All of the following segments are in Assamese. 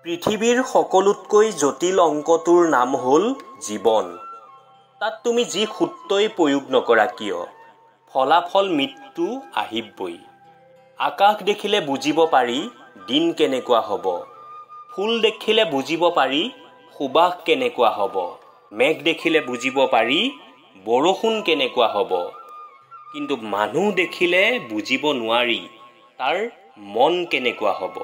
পৃথিৱীৰ সকলোতকৈ জটিল অংকটোৰ নাম হ'ল জীৱন। তাত তুমি যি সূত্ৰই প্ৰয়োগ নকৰা কিয়, ফলাফল মৃত্যু আহিবই। আকাশ দেখিলে বুজিব পাৰি দিন কেনেকুৱা হ'ব, ফুল দেখিলে বুজিব পাৰি সুবাস কেনেকুৱা হ'ব, মেঘ দেখিলে বুজিব পাৰি বৰষুণ কেনেকুৱা হ'ব। কিন্তু মানুহ দেখিলে বুজিব নোৱাৰি তাৰ মন কেনেকুৱা হ'ব।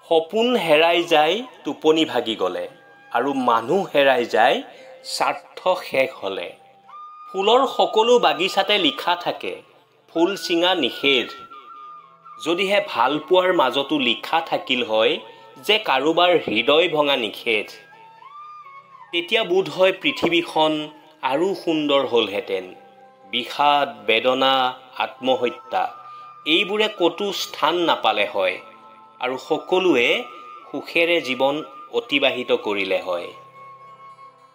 সপোন হেৰাই যায় টোপনি ভাগি গ'লে, আৰু মানুহ হেৰাই যায় স্বাৰ্থ শেষ হ'লে। ফুলৰ সকলো বাগিচাতে লিখা থাকে ফুল ছিঙা নিষেধ। যদিহে ভালপোৱাৰ মাজতো লিখা থাকিল হয় যে কাৰোবাৰ হৃদয় ভঙা নিষেধ, তেতিয়া বোধ হয় পৃথিৱীখন আৰু সুন্দৰ হ'লহেঁতেন। বিষাদ, বেদনা, আত্মহত্যা এইবোৰে ক'তো স্থান নাপালে হয়, আৰু সকলোৱে সুখেৰে জীৱন অতিবাহিত কৰিলে হয়।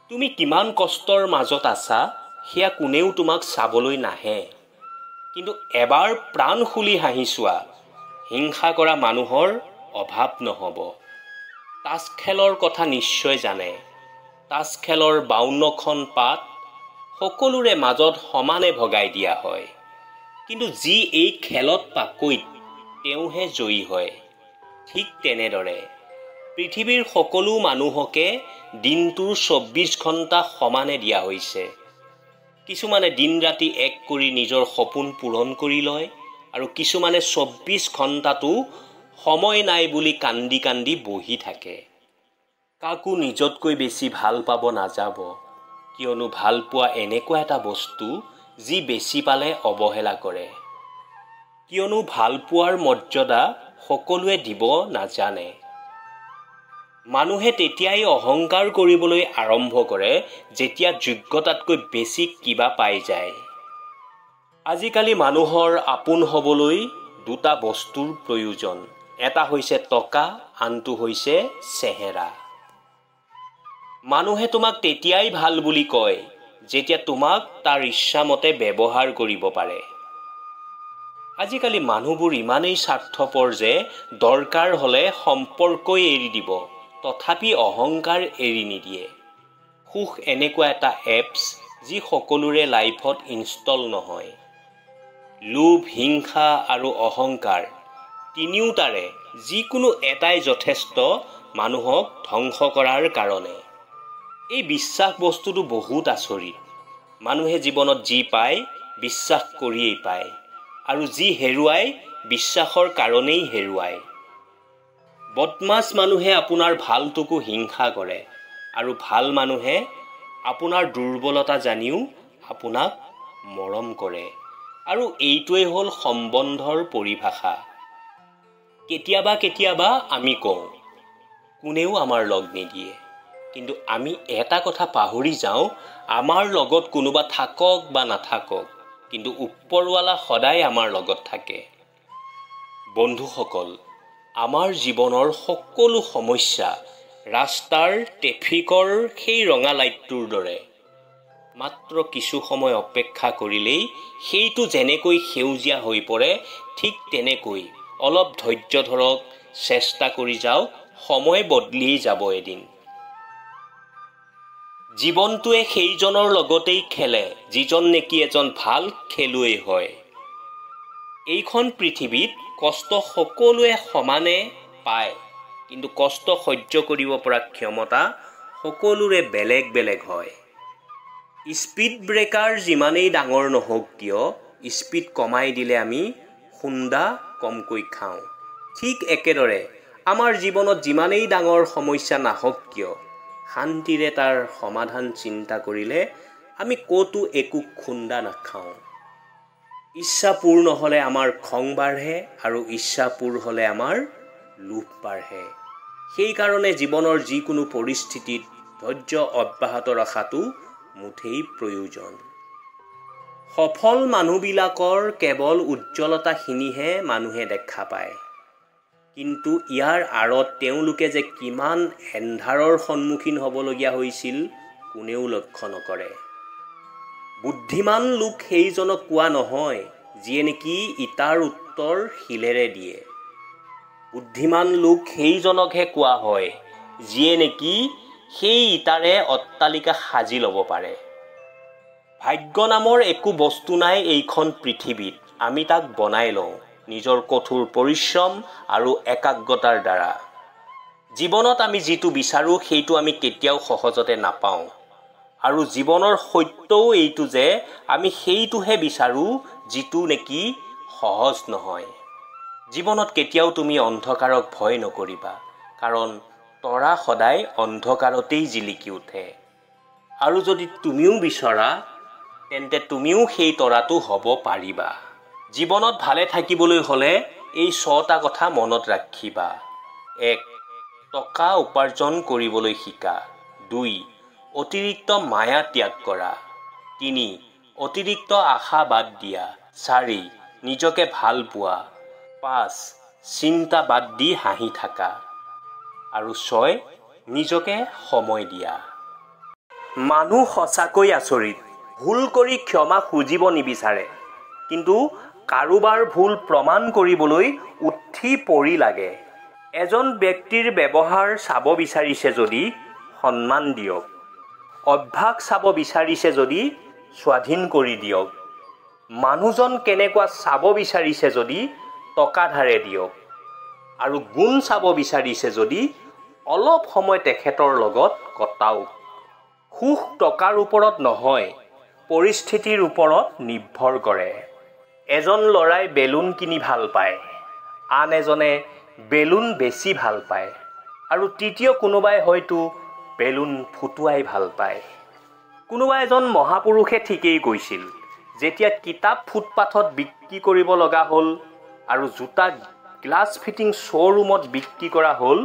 তুমি কিমান কষ্টৰ মাজত আছা সেয়া কোনেও তোমাক চাবলৈ নাহে। কিন্তু এবাৰ প্ৰাণ খুলি হাঁহি চোৱা, হিংসা কৰা মানুহৰ অভাৱ নহ'ব। তাচ খেলৰ কথা নিশ্চয় জানে। তাচ খেলৰ 52খন পাত সকলোৰে মাজত সমানে ভগাই দিয়া হয়, কিন্তু যি এই খেলত পাকৈত তেওঁহে জয়ী হয়। ঠিক তেনেদৰে পৃথিৱীৰ সকলো মানুহকে দিনটোৰ 24 ঘণ্টা সমানে দিয়া হৈছে। কিছুমানে দিন ৰাতি এক কৰি নিজৰ সপোন পূৰণ কৰি লয়, আৰু কিছুমানে 24 ঘণ্টাটো সময় নাই বুলি কান্দি কান্দি বহি থাকে। কাকো নিজতকৈ বেছি ভাল পাব নাযাব, কিয়নো ভাল পোৱা এনেকুৱা এটা বস্তু যি বেছি পালে অৱহেলা কৰে। কিয়নো ভাল পোৱাৰ মৰ্যাদা সকলোৱে দিব নাজানে। মানুহে তেতিয়াই অহংকাৰ কৰিবলৈ আৰম্ভ কৰে যেতিয়া যোগ্যতাতকৈ বেছি কিবা পাই যায়। আজিকালি মানুহৰ আপোন হ'বলৈ দুটা বস্তুৰ প্ৰয়োজন, এটা হৈছে টকা, আনটো হৈছে চেহেৰা। মানুহে তোমাক তেতিয়াই ভাল বুলি কয় যেতিয়া তোমাক তাৰ ইচ্ছামতে ব্যৱহাৰ কৰিব পাৰে। আজিকালি মানুহবোৰ ইমানেই স্বাৰ্থপৰ যে দৰকাৰ হ'লে সম্পৰ্কই এৰি দিব, তথাপি অহংকাৰ এৰি নিদিয়ে। সুখ এনেকুৱা এটা এপছ যি সকলোৰে লাইফত ইনষ্টল নহয়। লোভ, হিংসা আৰু অহংকাৰ তিনিওটাৰে যিকোনো এটাই যথেষ্ট মানুহক ধ্বংস কৰাৰ কাৰণে। এই বিশ্বাস বস্তুটো বহুত আচৰিত। মানুহে জীৱনত যি পায় বিশ্বাস কৰিয়েই পায়, আৰু যি হেৰুৱাই বিশ্বাসৰ কাৰণেই হেৰুৱায়। বদমাছ মানুহে আপোনাৰ ভালটোকো হিংসা কৰে, আৰু ভাল মানুহে আপোনাৰ দুৰ্বলতা জানিও আপোনাক মৰম কৰে। আৰু এইটোৱেই হ'ল সম্বন্ধৰ পৰিভাষা। কেতিয়াবা কেতিয়াবা আমি কওঁ কোনেও আমাৰ লগ নিদিয়ে, কিন্তু আমি এটা কথা পাহৰি যাওঁ, আমাৰ লগত কোনোবা থাকক বা নাথাকক, কিন্তু ওপৰৱালা সদায় আমাৰ লগত থাকে। বন্ধুসকল, আমাৰ জীৱনৰ সকলো সমস্যা ৰাস্তাৰ ট্ৰেফিকৰ সেই ৰঙা লাইটটোৰ দৰে। মাত্ৰ কিছু সময় অপেক্ষা কৰিলেই সেইটো যেনেকৈ সেউজীয়া হৈ পৰে, ঠিক তেনেকৈ অলপ ধৈৰ্য ধৰক, চেষ্টা কৰি যাওক, সময় বদলিয়েই যাব এদিন। জীৱনটোৱে সেইজনৰ লগতেই খেলে যিজন নেকি এজন ভাল খেলুৱৈ হয়। এইখন পৃথিৱীত কষ্ট সকলোৱে সমানে পায়, কিন্তু কষ্ট সহ্য কৰিব পৰা ক্ষমতা সকলোৰে বেলেগ বেলেগ হয়। স্পীড ব্ৰেকাৰ যিমানেই ডাঙৰ নহওক কিয়, স্পীড কমাই দিলে আমি খুন্দা কমকৈ খাওঁ। ঠিক একেদৰে আমাৰ জীৱনত যিমানেই ডাঙৰ সমস্যা নাহক কিয়, শান্তিৰে তাৰ সমাধান চিন্তা কৰিলে আমি ক'তো একো খুন্দা নাখাওঁ। ইচ্ছা পূৰ নহ'লে আমাৰ খং বাঢ়ে, আৰু ইচ্ছা পূৰ হ'লে আমাৰ লোভ বাঢ়ে। সেইকাৰণে জীৱনৰ যিকোনো পৰিস্থিতিত ধৈৰ্য অব্যাহত ৰখাটো মুঠেই প্ৰয়োজন। সফল মানুহবিলাকৰ কেৱল উজ্জ্বলতাখিনিহে মানুহে দেখা পায়, কিন্তু ইয়াৰ আঁৰত তেওঁলোকে যে কিমান এন্ধাৰৰ সন্মুখীন হ'বলগীয়া হৈছিল কোনেও লক্ষ্য নকৰে। বুদ্ধিমান লোক সেইজনক কোৱা নহয় যিয়ে নেকি ইটাৰ উত্তৰ শিলেৰে দিয়ে। বুদ্ধিমান লোক সেইজনকহে কোৱা হয় যিয়ে নেকি সেই ইটাৰে অট্টালিকা সাজি ল'ব পাৰে। ভাগ্য নামৰ একো বস্তু নাই এইখন পৃথিৱীত, আমি তাক বনাই লওঁ নিজৰ কঠোৰ পৰিশ্ৰম আৰু একাগ্ৰতাৰ দ্বাৰা। জীৱনত আমি যিটো বিচাৰোঁ সেইটো আমি কেতিয়াও সহজতে নাপাওঁ। আৰু জীৱনৰ সত্যও এইটো যে আমি সেইটোহে বিচাৰোঁ যিটো নেকি সহজ নহয়। জীৱনত কেতিয়াও তুমি অন্ধকাৰক ভয় নকৰিবা, কাৰণ তৰা সদায় অন্ধকাৰতেই জিলিকি উঠে। আৰু যদি তুমিও বিচৰা তেন্তে তুমিও সেই তৰাটো হ'ব পাৰিবা। জীৱনত ভালে থাকিবলৈ হ'লে এই 6টা কথা মনত ৰাখিবা। 1. টকা উপাৰ্জন কৰিবলৈ শিকা। 2. অতিৰিক্ত মায়া ত্যাগ কৰা। 3. অতিৰিক্ত আশা বাদ দিয়া। 4. নিজকে ভাল পোৱা। 5. চিন্তা বাদ দি হাঁহি থাকা। আৰু 6. নিজকে সময় দিয়া। মানুহ সঁচাকৈ আচৰিত। ভুল কৰি ক্ষমা খুজিব নিবিচাৰে, কিন্তু কাৰোবাৰ ভুল প্ৰমাণ কৰিবলৈ উঠি পৰি লাগে। এজন ব্যক্তিৰ ব্যৱহাৰ চাব বিচাৰিছে যদি সন্মান দিয়ক, অভ্যাস চাব বিচাৰিছে যদি স্বাধীন কৰি দিয়ক, মানুহজন কেনেকুৱা চাব বিচাৰিছে যদি টকা ধাৰে দিয়ক, আৰু গুণ চাব বিচাৰিছে যদি অলপ সময় তেখেতৰ লগত কটাওক। সুখ টকাৰ ওপৰত নহয়, পৰিস্থিতিৰ ওপৰত নিৰ্ভৰ কৰে। এজন ল'ৰাই বেলুন কিনি ভাল পায়, আন এজনে বেলুন বেছি ভাল পায়, আৰু তৃতীয় কোনোবাই হয়তো বেলুন ফুটুৱাই ভাল পায়। কোনোবা এজন মহাপুৰুষে ঠিকেই কৈছিল, যেতিয়া কিতাপ ফুটপাথত বিক্ৰী কৰিব লগা হ'ল আৰু জোতা গ্লাছ ফিটিং শ্ব'ৰুমত বিক্ৰী কৰা হ'ল,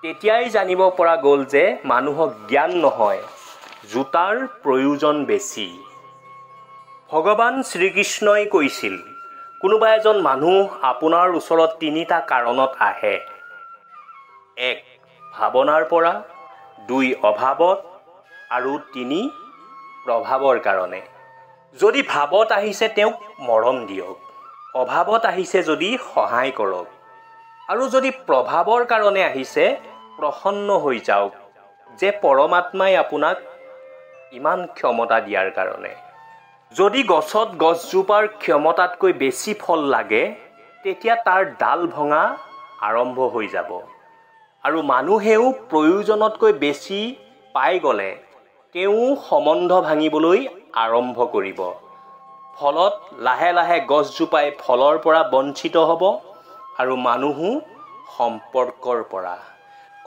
তেতিয়াই জানিব পৰা গ'ল যে মানুহক জ্ঞান নহয়, জোতাৰ প্ৰয়োজন বেছি। ভগৱান শ্ৰীকৃষ্ণই কৈছিল, কোনোবা এজন মানুহ আপোনাৰ ওচৰত 3টা কাৰণত আহে। 1. ভাৱনাৰ পৰা, 2. অভাৱত, আৰু 3. প্ৰভাৱৰ কাৰণে। যদি ভাৱত আহিছে তেওঁক মৰম দিয়ক, অভাৱত আহিছে যদি সহায় কৰক, আৰু যদি প্ৰভাৱৰ কাৰণে আহিছে প্ৰসন্ন হৈ যাওক যে পৰমাত্মাই আপোনাক ইমান ক্ষমতা দিয়াৰ কাৰণে। যদি গছত গছজোপাৰ ক্ষমতাতকৈ বেছি ফল লাগে, তেতিয়া তাৰ ডাল ভঙা আৰম্ভ হৈ যাব, আৰু মানুহেও প্ৰয়োজনতকৈ বেছি পাই গ'লে তেওঁ সম্বন্ধ ভাঙিবলৈ আৰম্ভ কৰিব। ফলত লাহে লাহে গছজোপাই ফলৰ পৰা বঞ্চিত হ'ব, আৰু মানুহো সম্পৰ্কৰ পৰা।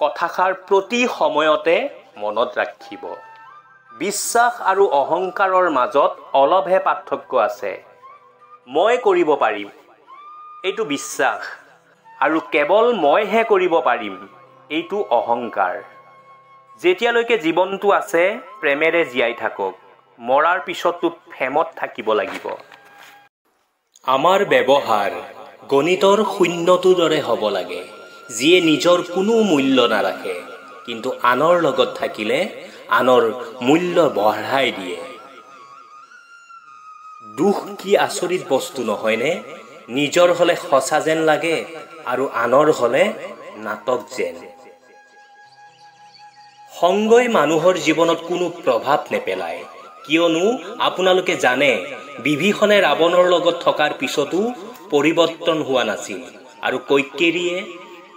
কথাষাৰ প্ৰতি সময়তে মনত ৰাখিব। বিশ্বাস আৰু অহংকাৰৰ মাজত অলপহে পাৰ্থক্য আছে। মই কৰিব পাৰিম, এইটো বিশ্বাস, আৰু কেৱল মইহে কৰিব পাৰিম, এইটো অহংকাৰ। যেতিয়ালৈকে জীৱনটো আছে প্ৰেমেৰে জীয়াই থাকক, মৰাৰ পিছতো প্ৰেমত থাকিব লাগিব। আমাৰ ব্যৱহাৰ গণিতৰ শূন্যটোৰ দৰে হ'ব লাগে, যিয়ে নিজৰ কোনো মূল্য নাৰাখে, কিন্তু আনৰ লগত থাকিলে আনৰ মূল্য বঢ়াই দিয়ে। দুখ কি আচৰিত বস্তু নহয়নে? নিজৰ হ'লে সঁচা যেন লাগে আৰু আনৰ হ'লে নাটক যেন। সংগই মানুহৰ জীৱনত কোনো প্ৰভাৱ নেপেলায়, কিয়নো আপোনালোকে জানে বিভীষণে ৰাৱণৰ লগত থকাৰ পিছতো পৰিৱৰ্তন হোৱা নাছিল, আৰু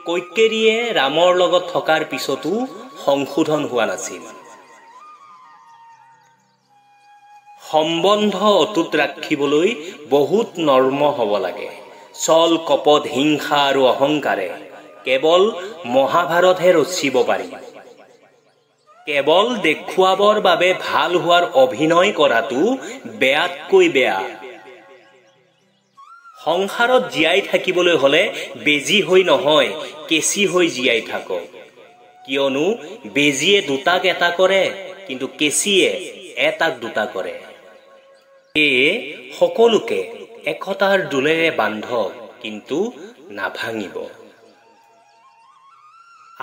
কৈকেয়ীয়ে ৰামৰ লগত থকাৰ পিছতো সংশোধন হোৱা নাছিল। সম্বন্ধ অটুট ৰাখিবলৈ বহুত নৰ্ম হ'ব লাগে। ছল কপট হিংসা আৰু অহংকাৰে কেৱল মহাভাৰতহে ৰচিব পাৰি। কেৱল দেখুৱাবৰ বাবে ভাল হোৱাৰ অভিনয় কৰাটো বেয়াতকৈ বেয়া। সংসাৰত জীয়াই থাকিবলৈ হ'লে বেজী হৈ নহয়, কেঁচি হৈ জীয়াই থাকক, কিয়নো বেজীয়ে দুটাক এটা কৰে, কিন্তু কেঁচিয়ে এটাক দুটা কৰে। সেয়ে সকলোকে একতাৰ দোলেৰে বান্ধক, কিন্তু নাভাঙিব।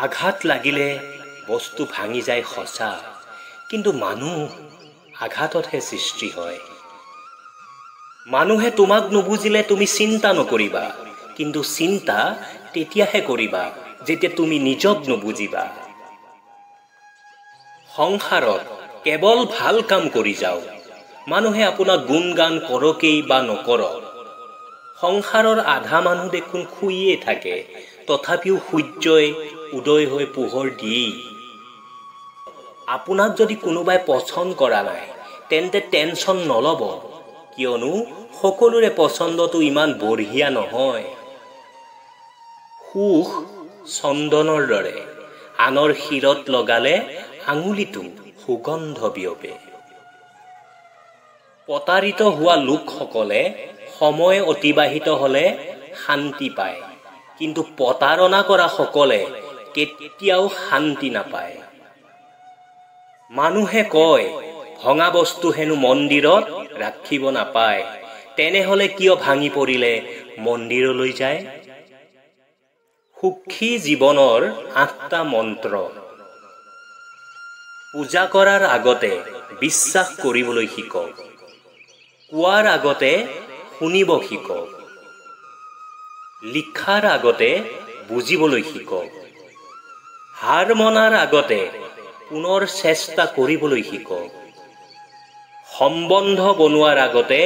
আঘাত লাগিলে বস্তু ভাঙি যায় সঁচা, কিন্তু মানুহ আঘাততহে সৃষ্টি হয়। মানুহে তোমাক নুবুজিলে তুমি চিন্তা নকৰিবা, কিন্তু চিন্তা তেতিয়াহে কৰিবা যেতিয়া তুমি নিজক নুবুজিবা। সংসাৰত কেৱল ভাল কাম কৰি যাওক, মানুহে আপোনাক গুণগান কৰকেই বা নকৰক। সংসাৰৰ আধা মানুহ দেখোন শুইয়ে থাকে, তথাপিও সূৰ্যই উদয় হৈ পোহৰ দিয়েই। আপোনাক যদি কোনোবাই পচন্দ কৰা নাই তেন্তে টেনচন নল'ব, কিয়নো সকলোৰে পচন্দটো ইমান বঢ়িয়া নহয়। সুখ চন্দনৰ দৰে, আনৰ শিৰত লগালে আঙুলিটো সুগন্ধ বিয়পে। প্ৰতাৰিত হোৱা লোকসকলে সময় অতিবাহিত হ'লে শান্তি পায়, কিন্তু প্ৰতাৰণা কৰা সকলে কেতিয়াও শান্তি নাপায়। মানুহে কয় ভঙা বস্তু হেনো মন্দিৰত ৰাখিব নাপায়, তেনেহলে কিয় ভাঙি পৰিলে মন্দিৰলৈ যায়? সুখী জীৱনৰ 8টা মন্ত্ৰ। পূজা কৰাৰ আগতে বিশ্বাস কৰিবলৈ শিকক, কোৱাৰ আগতে শুনিব শিকক, লিখাৰ আগতে বুজিবলৈ শিকক, হাৰ মনাৰ আগতে পুনৰ চেষ্টা কৰিবলৈ শিকক, সম্বন্ধ বনোৱাৰ আগতে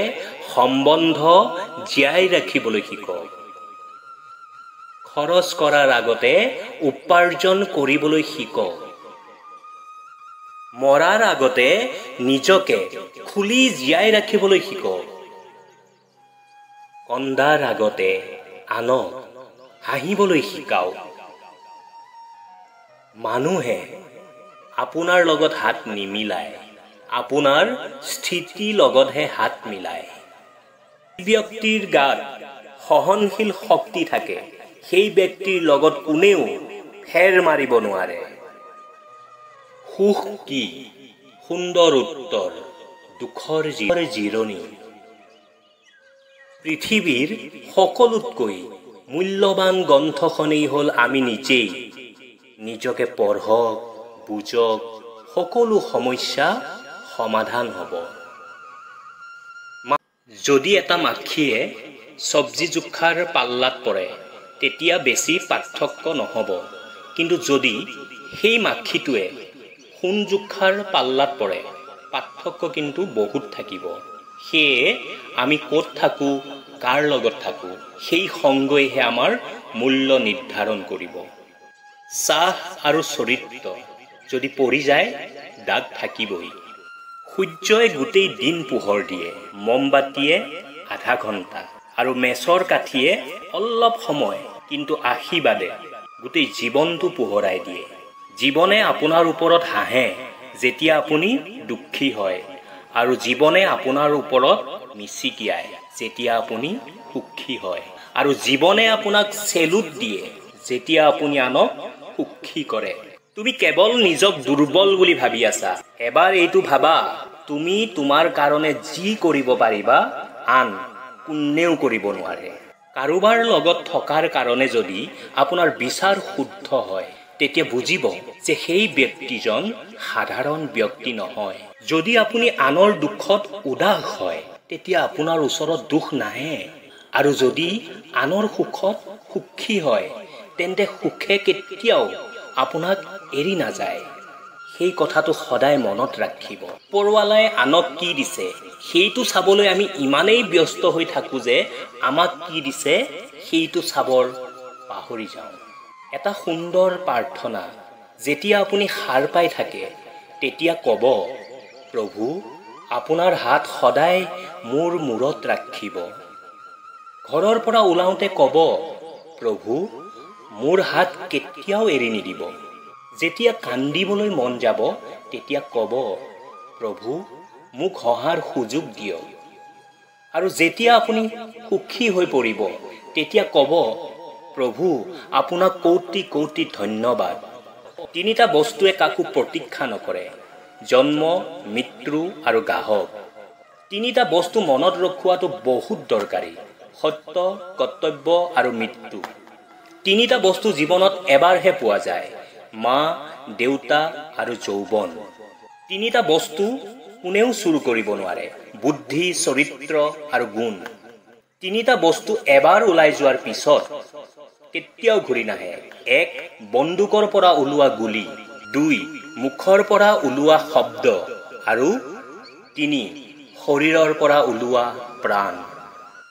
সম্বন্ধ জীয়াই ৰাখিবলৈ শিকক, খৰচ কৰাৰ আগতে উপাৰ্জন কৰিবলৈ শিকক, মৰাৰ আগতে নিজকে খুলি জীয়াই ৰাখিবলৈ শিকক, কন্দাৰ আগতে আনক হাঁহিবলৈ শিকাওক। মানুহে আপোনাৰ লগত হাত নিমিলায়, আপোনাৰ স্থিতি লগতহে হাত মিলায়। ব্যক্তিৰ গাত সহনশীল শক্তি থাকে, সেই ব্যক্তিৰ লগত কোনেও ফেৰ মাৰিব নোৱাৰে। সুখ কি? সুন্দৰ উত্তৰ, দুখৰ জিৰণি। পৃথিৱীৰ সকলোতকৈ মূল্যৱান গ্ৰন্থখনেই হ'ল আমি নিজেই। নিজকে পঢ়ক, বুজক, সকলো সমস্যা সমাধান হ'ব। যদি এটা মাখিয়ে চব্জি জোখাৰ পাল্লাত পৰে তেতিয়া বেছি পাৰ্থক্য নহ'ব, কিন্তু যদি সেই মাখিটোৱে সোণ জোখাৰ পাল্লাত পৰে পাৰ্থক্য কিন্তু বহুত থাকিব। সেয়ে আমি ক'ত থাকোঁ, কাৰ লগত থাকোঁ, সেই সংগইহে আমাৰ মূল্য নিৰ্ধাৰণ কৰিব। চাহ আৰু চৰিত্ৰ যদি পৰি যায় দাগ থাকিবই। সূৰ্যই গোটেই দিন পোহৰ দিয়ে, মমবাতিয়ে আধা ঘণ্টা আৰু মেচৰ কাঠিয়ে অলপ সময়, কিন্তু আশীৰ্বাদে গোটেই জীৱনটো পোহৰাই দিয়ে। জীৱনে আপোনাৰ ওপৰত হাঁহে যেতিয়া আপুনি দুখী হয়, আৰু জীৱনে আপোনাৰ ওপৰত মিচিকিয়ায় যেতিয়া আপুনি সুখী হয়, আৰু জীৱনে আপোনাক চেলুট দিয়ে যেতিয়া আপুনি আনক সুখী কৰে। তুমি কেৱল নিজক দুৰ্বল বুলি ভাবি আছা। এবাৰ এইটো ভাবা, তুমি তোমাৰ কাৰণে যি কৰিব পাৰিবা আন কোনেও কৰিব নোৱাৰে। কাৰোবাৰ লগত থকাৰ কাৰণে যদি আপোনাৰ বিচাৰ শুদ্ধ হয় তেতিয়া বুজিব যে সেই ব্যক্তিজন সাধাৰণ ব্যক্তি নহয়। যদি আপুনি আনৰ দুখত উদাস হয় তেতিয়া আপোনাৰ ওচৰত দুখ নাহে, আৰু যদি আনৰ সুখত সুখী হয় তেন্তে সুখে কেতিয়াও আপোনাক এৰি নাযায়। সেই কথাটো সদায় মনত ৰাখিব। ওপৰৱালাই আনক কি দিছে সেইটো চাবলৈ আমি ইমানেই ব্যস্ত হৈ থাকোঁ যে আমাক কি দিছে সেইটো চাবৰ পাহৰি যাওঁ। এটা সুন্দৰ প্ৰাৰ্থনা, যেতিয়া আপুনি সাৰ পাই থাকে তেতিয়া ক'ব, প্ৰভু আপোনাৰ হাত সদায় মোৰ মূৰত ৰাখিব। ঘৰৰ পৰা ওলাওঁতে ক'ব, প্ৰভু মোৰ হাত কেতিয়াও এৰি নিদিব। যেতিয়া কান্দিবলৈ মন যাব তেতিয়া ক'ব, প্ৰভু মোক হহাৰ সুযোগ দিয়ক। আৰু যেতিয়া আপুনি সুখী হৈ পৰিব তেতিয়া ক'ব, প্ৰভু আপোনাক কোটি কোটি ধন্যবাদ। 3টা বস্তুৱে কাকো প্ৰতীক্ষা নকৰে, জন্ম, মৃত্যু আৰু গ্ৰাহক। 3টা বস্তু মনত ৰখোৱাটো বহুত দৰকাৰী, সত্য, কৰ্তব্য আৰু মৃত্যু। 3টা বস্তু জীৱনত এবাৰহে পোৱা যায়, মা, দেউতা আৰু যৌৱন। 3টা বস্তু কোনেও চুৰ কৰিব নোৱাৰে, বুদ্ধি, চৰিত্ৰ আৰু গুণ। তিনিটা বস্তু এবাৰ ওলাই যোৱাৰ পিছত কেতিয়াও ঘূৰি নাহে। 1. বন্দুকৰ পৰা ওলোৱা গুলী, 2. মুখৰ পৰা ওলোৱা শব্দ, আৰু 3. শৰীৰৰ পৰা ওলোৱা প্ৰাণ।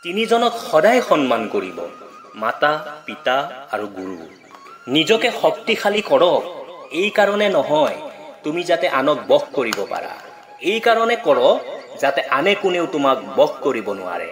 তিনিজনক সদায় সন্মান কৰিব, মাতা, পিতা আৰু গুৰু। নিজকে শক্তিশালী কৰক, এই কাৰণে নহয় তুমি যাতে আনক বশ কৰিব পাৰা, এই কাৰণে কৰক যাতে আনে কোনেও তোমাক বশ কৰিব নোৱাৰে।